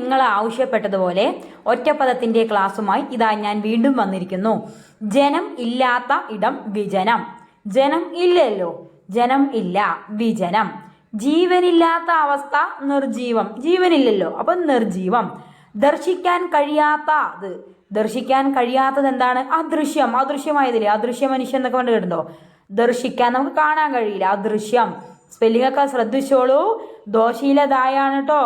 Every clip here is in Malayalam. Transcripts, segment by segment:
നിങ്ങൾ ആവശ്യപ്പെട്ടതുപോലെ ഒറ്റപ്പദത്തിന്റെ ക്ലാസ്സുമായി ഇതാ ഞാൻ വീണ്ടും വന്നിരിക്കുന്നു. ജനം ഇല്ലാത്ത ഇടം വിജനം. ജനം ഇല്ലല്ലോ, ജനം ഇല്ല, വിജനം. ജീവനില്ലാത്ത അവസ്ഥ നിർജീവം, ജീവനില്ലല്ലോ, അപ്പൊ നിർജീവം. ദർശിക്കാൻ കഴിയാത്തത്, ദർശിക്കാൻ കഴിയാത്തത് എന്താണ്? അദൃശ്യം, അദൃശ്യമായതില്ലേ, അദൃശ്യ മനുഷ്യൻ എന്നൊക്കെ കണ്ടു കേട്ടോ. ദർശിക്കാൻ നമുക്ക് കാണാൻ കഴിയില്ല, അദൃശ്യം. സ്പെല്ലിംഗ് ഒക്കെ ശ്രദ്ധിച്ചോളൂ. ദോശീലതായാണ് കേട്ടോ,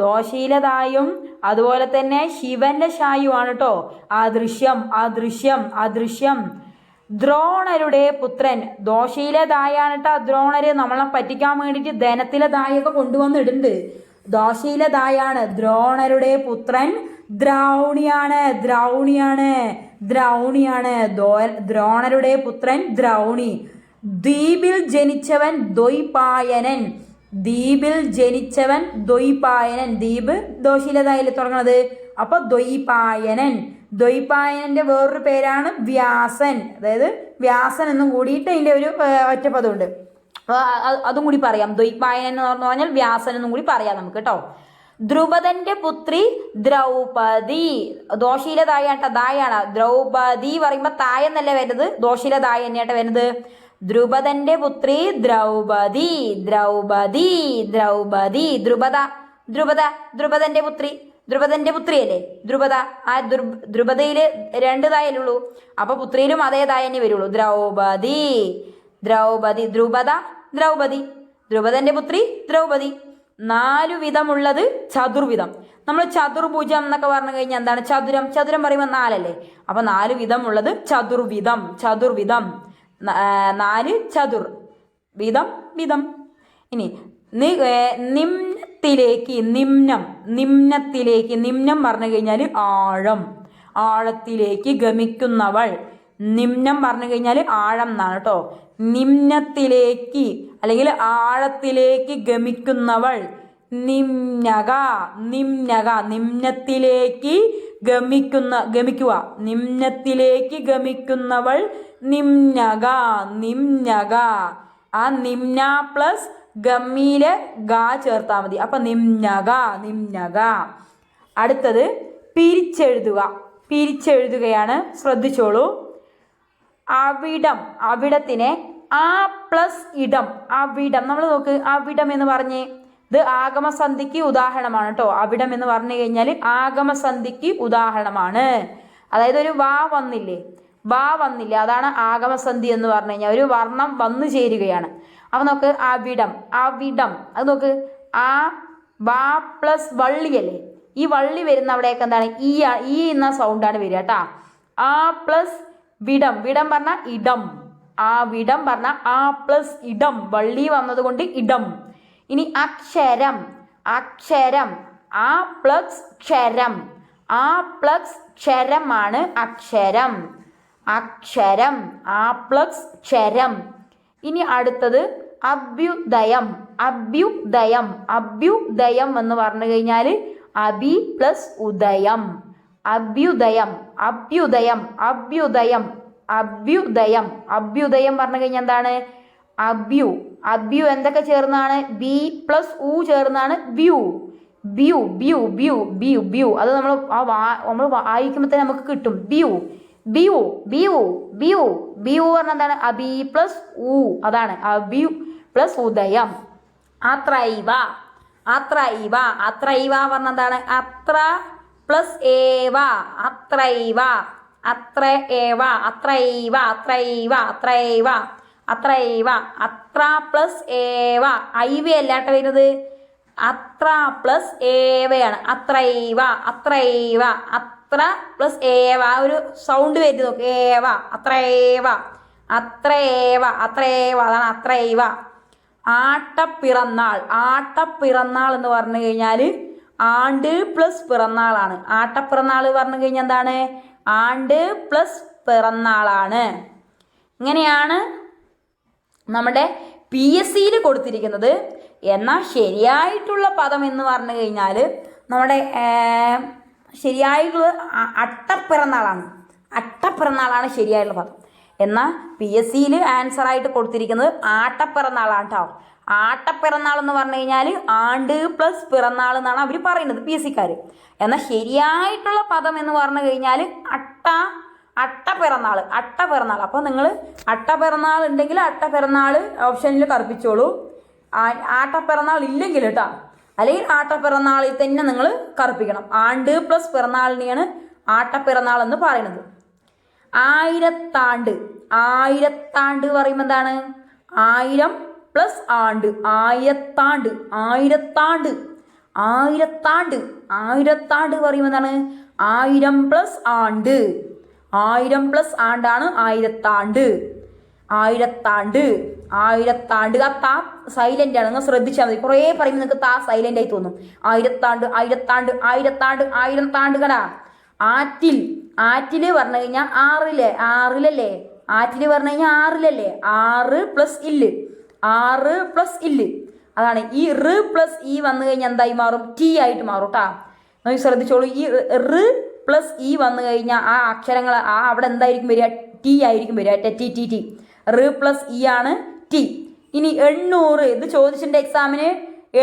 ദോശീലതായും അതുപോലെ തന്നെ ശിവന്റെ ഷായുമാണ് കേട്ടോ. അദൃശ്യം, അദൃശ്യം, അദൃശ്യം. ദ്രോണരുടെ പുത്രൻ, ദോശയിലെതായാണ് കേട്ടോ. ദ്രോണര് നമ്മളെ പറ്റിക്കാൻ വേണ്ടിയിട്ട് ധനത്തിലെതായൊക്കെ കൊണ്ടുവന്നിടുന്നുണ്ട്. ദോശയിലെതായാണ്. ദ്രോണരുടെ പുത്രൻ ദ്രൗണിയാണ്, ദ്രൗണിയാണ്, ദ്രൗണിയാണ്. ദ്രോണരുടെ പുത്രൻ ദ്രൗണി. ദ്വീപിൽ ജനിച്ചവൻ ദ്വൈപായനൻ, ദ്വീപിൽ ജനിച്ചവൻ ദ്വൈപായനൻ. ദ്വീപ് ദോശയിലെതായിൽ തുടങ്ങുന്നത്, അപ്പൊ ദ്വൈപായനൻ. ദ്വൈപായനന്റെ വേറൊരു പേരാണ് വ്യാസൻ. അതായത് വ്യാസൻ എന്നും കൂടിയിട്ട് അതിന്റെ ഒരു ഒറ്റപ്പദമുണ്ട്. അതും കൂടി പറയാം. ദ്വൈപായനൻ എന്ന് പറഞ്ഞാൽ വ്യാസൻ എന്നും കൂടി പറയാം നമുക്ക് കേട്ടോ. ദ്രുപദന്റെ പുത്രി ദ്രൗപദി. ദോശയിലെ തായാട്ട, ദായാണ്. ദ്രൗപദി പറയുമ്പോ തായ എന്നല്ലേ വരുന്നത്, ദോശയിലെ തായ തന്നെയായിട്ട് വരുന്നത്. ദ്രുപദന്റെ പുത്രി ദ്രൗപദി, ദ്രൗപദി, ദ്രൗപദി. ദ്രുപദ, ദ്രുപദ, ദ്രുപദന്റെ പുത്രി, ദ്രുപദന്റെ പുത്രിയല്ലേ ദ്രുപദ. ആ ദ്രുപദയില് രണ്ട് തായല്ലുള്ളൂ, അപ്പൊ പുത്രിയിലും അതേ തായ തന്നെ വരുള്ളൂ. ദ്രൗപദി, ദ്രൗപദി. ദ്രുപദ, ദ്രൗപദി. ദ്രുപദന്റെ പുത്രി ദ്രൗപദി. 4 വിധമുള്ളത് ചതുർവിധം. നമ്മൾ ചതുർഭുജം എന്നൊക്കെ പറഞ്ഞു കഴിഞ്ഞാൽ എന്താണ്? ചതുരം, ചതുരം പറയുമ്പോൾ 4 അല്ലേ, അപ്പൊ 4 വിധമുള്ളത് ചതുർവിധം, ചതുർവിധം. 4 ചതുർ വിധം, വിധം. ഇനി നിമ്നത്തിലേക്ക്, നിമ്നം, നിമ്നത്തിലേക്ക്. നിമ്നം പറഞ്ഞു കഴിഞ്ഞാൽ ആഴം, ആഴത്തിലേക്ക് ഗമിക്കുന്നവൾ. നിമ്നം പറഞ്ഞു കഴിഞ്ഞാൽ ആഴം എന്നാണ് കേട്ടോ. നിമ്നത്തിലേക്ക് അല്ലെങ്കിൽ ആഴത്തിലേക്ക് ഗമിക്കുന്നവൾ. നിമ്നക, നിമ്നക. നിമ്നത്തിലേക്ക് ഗമിക്കുക, നിമ്നത്തിലേക്ക് ഗമിക്കുന്നവൾ നിമ്നക, നിമ്നക. ആ നിമ്ന പ്ലസ് ഗമ്മിയില് ഗ ചേർത്താൽ മതി, അപ്പൊ നിമ്നക, നിമ്നക. അടുത്തത് പിരിച്ചെഴുതുക. പിരിച്ചെഴുതുകയാണ്, ശ്രദ്ധിച്ചോളൂ. അവിടം, അവിടത്തിനെ ആ പ്ലസ് ഇടം, അവിടം. നമ്മൾ നോക്ക്, അവിടം എന്ന് പറഞ്ഞ് ഇത് ആഗമസന്ധിക്ക് ഉദാഹരണമാണ് കേട്ടോ. അവിടം എന്ന് പറഞ്ഞു കഴിഞ്ഞാൽ ആഗമസന്ധിക്ക് ഉദാഹരണമാണ്. അതായത് ഒരു വാ വന്നില്ലേ, വാ വന്നില്ല, അതാണ് ആഗമസന്ധി എന്ന് പറഞ്ഞു കഴിഞ്ഞാൽ ഒരു വർണ്ണം വന്നു ചേരുകയാണ്. അപ്പൊ നോക്ക്, അവിടം, അവിടം. അത് നോക്ക്, ആ വാ പ്ലസ് വള്ളിയല്ലേ, ഈ വള്ളി വരുന്ന അവിടെയൊക്കെ എന്താണ്? ഈ എന്ന സൗണ്ടാണ് വരിക കേട്ടാ. ആ പ്ലസ് വിടം, വിടം പറഞ്ഞ ഇടം. ആ വിടം പറഞ്ഞ ആ പ്ലസ് ഇടം, വള്ളി വന്നത് കൊണ്ട് ഇടം. ഇനി അക്ഷരം, അക്ഷരം. ആ പ്ലസ് ക്ഷരം, ആ പ്ലസ് ക്ഷരമാണ് അക്ഷരം, അക്ഷരം. ആ പ്ലസ് ക്ഷരം. ഇനി അടുത്തത് അഭ്യുദയം, അഭ്യുദയം. അഭ്യുദയം എന്ന് പറഞ്ഞു കഴിഞ്ഞാൽ അഭി പ്ലസ് ഉദയം, അഭ്യുദയം, അഭ്യുദയം, അഭ്യുദയം, അഭ്യുദയം. അഭ്യുദയം പറഞ്ഞു കഴിഞ്ഞാൽ എന്താണ്? അഭ്യു, അഭ്യു എന്തൊക്കെ ചേർന്നാണ്? ബി പ്ലസ് ഉ ചേർന്നാണ് view, view, view, view, view, view. അത് നമ്മൾ വായിക്കുമ്പോൾ തന്നെ നമുക്ക് കിട്ടും. View, view, view, view. View പറഞ്ഞാൽ എന്താണ്? അബി പ്ലസ് ഉ, അതാണ് അഭ്യു പ്ലസ് ഉദയം. അത്രൈവ, അത്രൈവ. അത്രൈവ പറഞ്ഞ എന്താണ്? അത്ര പ്ലസ് ഏവ, അത്രൈവ, അത്ര ഏവ, അത്രൈവ, അത്രൈവ, അത്രൈവ, അത്രൈവ. അത്ര പ്ലസ് ഏവ, ഐവ അല്ലാട്ട വരുന്നത്, അത്ര പ്ലസ് ഏവയാണ്. അത്രൈവ, അത്രൈവ, അത്ര പ്ലസ് ഏവ. ആ ഒരു സൗണ്ട് വരുന്നത് നോക്ക്, ഏവ, അത്രേവ, അത്രേവ, അത്രേവ, അതാണ് അത്രൈവ. ആട്ടപ്പിറന്നാൾ, ആട്ടപ്പിറന്നാൾ എന്ന് പറഞ്ഞു കഴിഞ്ഞാൽ ആണ്ട് പ്ലസ് പിറന്നാളാണ്. ആട്ടപ്പിറന്നാൾ പറഞ്ഞു കഴിഞ്ഞാൽ എന്താണ്? ആണ്ട് പ്ലസ് പിറന്നാളാണ്. ഇങ്ങനെയാണ് നമ്മുടെ PSCയിൽ കൊടുത്തിരിക്കുന്നത്. എന്നാൽ ശരിയായിട്ടുള്ള പദം എന്ന് പറഞ്ഞു കഴിഞ്ഞാൽ നമ്മുടെ ശരിയായിട്ടുള്ള അട്ടപ്പിറന്നാളാണ്, അട്ടപ്പിറന്നാളാണ് ശരിയായിട്ടുള്ള പദം. എന്നാൽ PSCയിൽ ആൻസറായിട്ട് കൊടുത്തിരിക്കുന്നത് ആട്ടപ്പിറന്നാളാണ് കേട്ടോ. ആട്ടപ്പിറന്നാൾ എന്ന് പറഞ്ഞു കഴിഞ്ഞാൽ ആണ്ട് പ്ലസ് പിറന്നാൾ എന്നാണ് അവർ പറയുന്നത് PSCക്കാർ. എന്നാൽ ശരിയായിട്ടുള്ള പദം എന്ന് പറഞ്ഞു കഴിഞ്ഞാൽ അട്ടപ്പിറന്നാൾ. അപ്പോൾ നിങ്ങൾ അട്ടപ്പിറന്നാൾ ഉണ്ടെങ്കിൽ അട്ടപ്പിറന്നാൾ ഓപ്ഷനിൽ കറുപ്പിച്ചോളൂ. ആട്ടപ്പിറന്നാൾ ഇല്ലെങ്കിൽ കേട്ടോ, അല്ലെങ്കിൽ ആട്ടപ്പിറന്നാളിൽ തന്നെ നിങ്ങൾ കറുപ്പിക്കണം. ആണ്ട് പ്ലസ് പിറന്നാളിനെയാണ് ആട്ടപ്പിറന്നാൾ എന്ന് പറയുന്നത്. ആയിരത്താണ്ട് പറയുമ്പോൾ എന്താണ്? 1000 പ്ലസ് ആണ്ട്, ആയിരത്താണ്ട്. പറയുമ്പോൾ എന്താണ്? 1000 പ്ലസ് ആണ്ട്. 1000 പ്ലസ് ആണ്ടാണ് ആയിരത്താണ്ട്. ആ താ സൈലന്റ് ആണ്, നിങ്ങൾ ശ്രദ്ധിച്ചാൽ മതി. കുറേ പറയുമ്പോൾ നിങ്ങൾക്ക് താ സൈലന്റ് ആയി തോന്നും. ആയിരത്താണ്ട് 1000 താണ്ടുകടാ. ആറ്റിൽ പറഞ്ഞു കഴിഞ്ഞാൽ 6 ആറ്റിൽ പറഞ്ഞു കഴിഞ്ഞാൽ 6 പ്ലസ് ഇല്ല്. അതാണ് ഈ റ് പ്ലസ് ഇ വന്നു കഴിഞ്ഞാൽ എന്തായി മാറും? ടി ആയിട്ട് മാറും കേട്ടാ. നമുക്ക് ശ്രദ്ധിച്ചോളൂ. ഈ റ് പ്ലസ് ഇ വന്നു കഴിഞ്ഞാൽ ആ അക്ഷരങ്ങൾ അവിടെ എന്തായിരിക്കും വരിക? ടി ആയിരിക്കും വരിക. ടി റ് പ്ലസ് ഇ ആണ് ടി. ഇനി 800, ഇത് ചോദിച്ചിട്ടുണ്ട് എക്സാമിന്.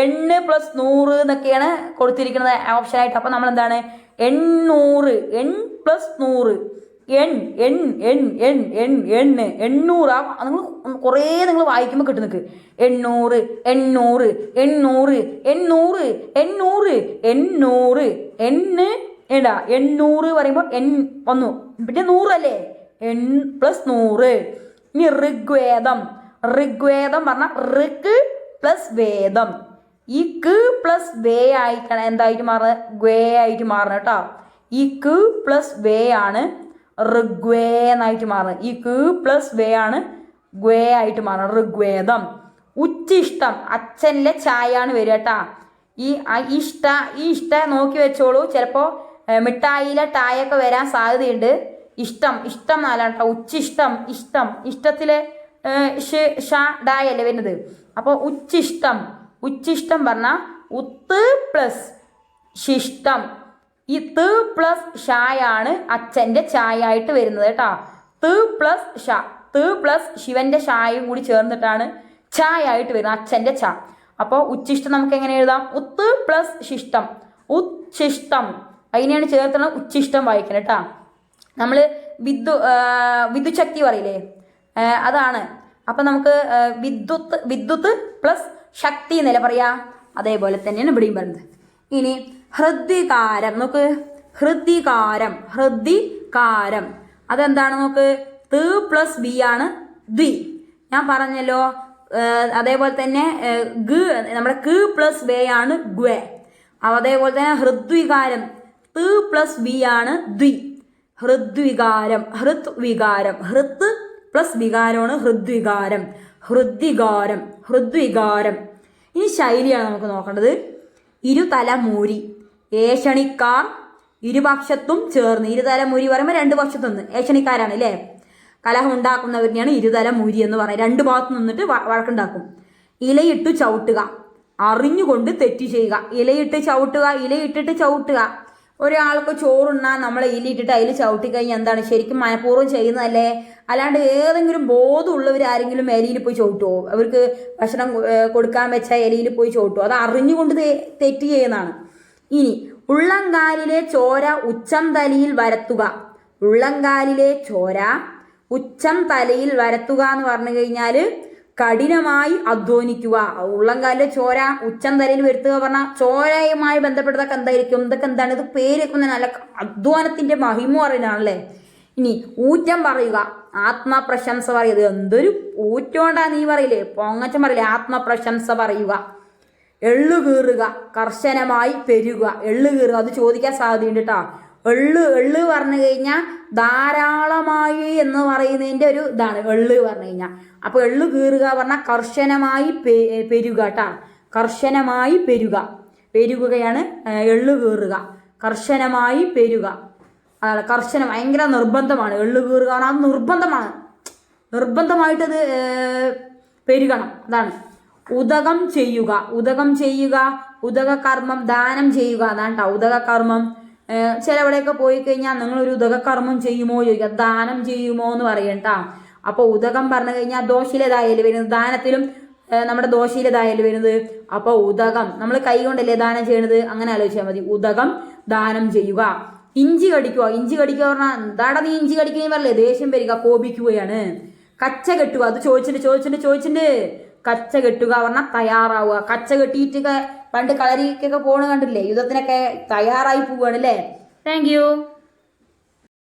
8 പ്ലസ് 100 എന്നൊക്കെയാണ് കൊടുത്തിരിക്കുന്നത് ഓപ്ഷനായിട്ട്. അപ്പം നമ്മൾ എന്താണ്? 800 പ്ലസ് 100 800. നിങ്ങൾ കുറേ നിങ്ങൾ വായിക്കുമ്പോൾ കിട്ടും നിങ്ങൾക്ക്. 800 പറയുമ്പോൾ വന്നു, പിന്നെ 100 അല്ലേ? പ്ലസ് 100. ഇനി ഋഗ്വേദം പറഞ്ഞാൽ ഋഗ് പ്ലസ് വേദം. ഈ ക്ക് പ്ലസ് വേ ആയിട്ടാണ് എന്തായിട്ട് മാറുന്നത്? ഗ്വേ ആയിട്ട് മാറണം കേട്ടോ. ഈ ക്ക് പ്ലസ് വേ ആണ് ഋഗ്വേ എന്നായിട്ട് മാറുന്നത്. ഈ ക്ക് പ്ലസ് വേ ആണ് ഗ്വേ ആയിട്ട് മാറുന്നത്, ഋഗ്വേദം. ഉച്ചിഷ്ടം അച്ഛനിലെ ചായാണ് വരിക കേട്ടാ. ഈ ഇഷ്ട നോക്കി വെച്ചോളൂ. ചിലപ്പോൾ മിഠായിയിലെ ടായൊക്കെ വരാൻ സാധ്യതയുണ്ട്. ഇഷ്ടം നാലാണ് കേട്ടോ. ഇഷ്ടത്തിലെ ഡായല്ലേ വരുന്നത്. അപ്പോൾ ഉച്ചിഷ്ടം പറഞ്ഞാൽ ഉത്ത് പ്ലസ് ശിഷ്ടം. ഈ ത് പ്ലസ് ഷായാണ് അച്ഛൻ്റെ ചായായിട്ട് വരുന്നത് കേട്ടോ. ത് പ്ലസ് ശിവന്റെ ഷായും കൂടി ചേർന്നിട്ടാണ് ചായായിട്ട് വരുന്നത്, അച്ഛൻ്റെ ച. അപ്പോൾ ഉച്ചിഷ്ടം നമുക്ക് എങ്ങനെ എഴുതാം? ഉത്ത് പ്ലസ് ശിഷ്ടം, ഉച്ഛിഷ്ടം. അതിനെയാണ് ചേർത്തണം ഉച്ചിഷ്ടം വായിക്കണം കേട്ടോ. നമ്മൾ വിദ്യുച്ഛക്തി പറയില്ലേ, അതാണ്. അപ്പം നമുക്ക് വിദ്യുത്ത് പ്ലസ് ശക്തി എന്നല്ലേ പറയാ, അതേപോലെ തന്നെയാണ് ഇവിടെയും പറയുന്നത്. ഇനി ഹൃദ്വികാരം നോക്ക്. ഹൃദ്വികാരം അതെന്താണ് നോക്ക്? ത് പ്ലസ് ബി ആണ് ദ്വി, ഞാൻ പറഞ്ഞല്ലോ. അതേപോലെ തന്നെ നമ്മുടെ ക പ്ലസ് വേ ആണ് ഗ്വേ. അതേപോലെ തന്നെ ഹൃദ്വികാരം ത് പ്ലസ് ബി ആണ് ദ്വി. ഹൃദ്വികാരം ഹൃത്ത് പ്ലസ് വികാരമാണ് ഹൃദ്വികാരം. ഇനി ശൈലിയാണ് നമുക്ക് നോക്കേണ്ടത്. ഇരുതലമൂരി, ഏഷണിക്കാർ ഇരുപക്ഷത്തും ചേർന്ന്. ഇരുതലമൂരി പറയുമ്പോൾ 2 പക്ഷത്തുനിന്ന് ഏഷണിക്കാരാണ് അല്ലേ. കലഹം ഉണ്ടാക്കുന്നവരിനെയാണ് ഇരുതലമൂരി എന്ന് പറയുന്നത്. 2 ഭാഗത്ത് നിന്നിട്ട് വഴക്കുണ്ടാക്കും. ഇലയിട്ട് ചവിട്ടുക, അറിഞ്ഞുകൊണ്ട് തെറ്റ് ചെയ്യുക. ഇലയിട്ടിട്ട് ചവിട്ടുക. ഒരാൾക്ക് ചോറുണ്ണാൻ നമ്മൾ ഇലയിട്ടിട്ട് അതിൽ ചവിട്ടി കഴിഞ്ഞാൽ എന്താണ്? ശരിക്കും മനഃപൂർവ്വം ചെയ്യുന്നതല്ലേ? അല്ലാണ്ട് ഏതെങ്കിലും ബോധമുള്ളവർ ആരെങ്കിലും ഇലയിൽ പോയി ചവിട്ടുമോ? അവർക്ക് ഭക്ഷണം കൊടുക്കാൻ വെച്ച ഇലയിൽ പോയി ചവിട്ടുമോ? അത് അറിഞ്ഞുകൊണ്ട് തെറ്റ് ചെയ്യുന്നതാണ്. ഇനി ഉള്ളംകാലിലെ ചോര ഉച്ചം തലയിൽ വരത്തുക. ഉള്ളംകാലിലെ ചോര ഉച്ചം തലയിൽ വരത്തുക എന്ന് പറഞ്ഞു കഴിഞ്ഞാൽ കഠിനമായി അധ്വാനിക്കുക. ഉള്ളംകാലിലെ ചോര ഉച്ചം തലയിൽ വരുത്തുക പറഞ്ഞാൽ ചോരയുമായി ബന്ധപ്പെട്ടതൊക്കെ എന്തായിരിക്കും? ഇതൊക്കെ എന്താണ്? ഇത് പേരൊക്കെ നല്ല അധ്വാനത്തിന്റെ മഹിമ പറയുന്നതാണല്ലേ. ഇനി ഊറ്റം പറയുക, ആത്മപ്രശംസ പറയുക. എന്തൊരു ഊറ്റോണ്ടാ നീ പറയില്ലേ, പൊങ്ങച്ചം പറയില്ലേ, ആത്മപ്രശംസ പറയുക. എള്ളു കീറുക, കർശനമായി പെരുക. എള്ളു കീറുക, അത് ചോദിക്കാൻ സാധ്യതയുണ്ട് കേട്ടോ. എള്ള് പറഞ്ഞു കഴിഞ്ഞാൽ ധാരാളമായി എന്ന് പറയുന്നതിൻ്റെ ഒരു ഇതാണ് എള്ള് പറഞ്ഞു കഴിഞ്ഞാൽ. അപ്പോൾ എള്ളു കീറുക പറഞ്ഞാൽ കർശനമായി പെരുക കേട്ടാ. കർശനമായി പെരുകുകയാണ് എള്ളു കീറുക. കർശനമായി പെരുക, അതാണ് കർശനം, ഭയങ്കര നിർബന്ധമാണ്. എള്ളു കീറുക പറഞ്ഞാൽ അത് നിർബന്ധമായിട്ടത് പെരുകണം, അതാണ്. ഉദകം ചെയ്യുക, ഉദകകർമ്മം, ദാനം ചെയ്യുക, അതാണ് കേട്ടോ ഉദകകർമ്മം. ചിലവിടെയൊക്കെ പോയി കഴിഞ്ഞാൽ നിങ്ങളൊരു ഉദകകർമ്മം ചെയ്യുമോ ചോദിക്കുക, ദാനം ചെയ്യുമോ എന്ന് പറയണ്ട. അപ്പോൾ ഉദകം പറഞ്ഞു കഴിഞ്ഞാൽ ദോഷിലേതായാലും വരുന്നത്. ദാനത്തിലും നമ്മുടെ ദോശയിലേതായാലും വരുന്നത്. അപ്പോൾ ഉദകം നമ്മൾ കൈ കൊണ്ടല്ലേ ദാനം ചെയ്യണത്, അങ്ങനെ ആലോചിച്ചാൽ മതി. ഉദകം ദാനം ചെയ്യുക. ഇഞ്ചി കടിക്കുക. ഇഞ്ചി കടിക്കുക പറഞ്ഞാൽ എന്താടാ നീ ഇഞ്ചി കടിക്കുകയും പറയല്ലേ, ദേഷ്യം വരിക, കോപിക്കുകയാണ്. കച്ച കെട്ടുക, അത് ചോദിച്ചിട്ട് കച്ച കെട്ടുക പറഞ്ഞാൽ തയ്യാറാവുക. കച്ച കെട്ടിയിട്ടൊക്കെ പണ്ട് കളരിക്കൊക്കെ പോണ കണ്ടില്ലേ, യുദ്ധത്തിനൊക്കെ തയ്യാറായി പോവുകയാണ് അല്ലേ. Thank you.